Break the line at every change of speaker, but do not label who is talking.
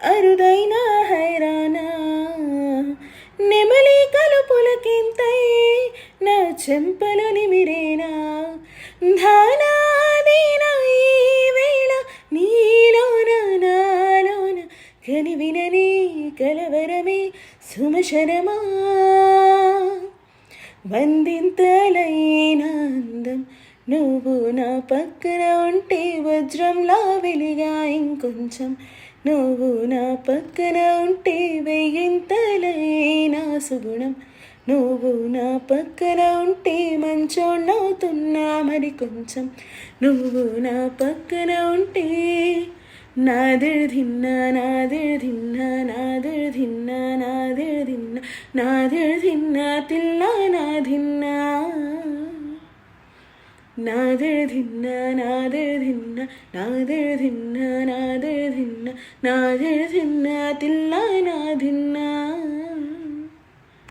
అరుదైన హైరానా నెమలి కలుపులకింతై నా చెంపలు నిమిరేనా ధానాదీనా ఈ వేళ నీలోన నాలోన కనివినని కలవరమే సుమశరమా వందింతలైన అందం నువ్వు నా పక్కన ఉంటే వజ్రంలా వెలిగా ఇంకొంచెం నువ్వు నా పక్కన ఉంటే వెయ్యింతలైన సుగుణం నువ్వు నా పక్కన ఉంటే మంచోణ్ణవుతున్నా మరి కొంచెం నువ్వు నా పక్కన ఉంటే నాదిర్ధిన్నా నాదిర్ధిన్నా నాదిర్ధిన్నా నాదిర్ధిన్నా నాదిర్ధిన్నా తిల్లా నాదిన్నా నాదిర్ధిన్నా నాదిర్ధిన్నా నాదిర్ధిన్నా నాదిర్ధిన్నా నాదిర్ధిన్నా తిల్లా నాదిన్నా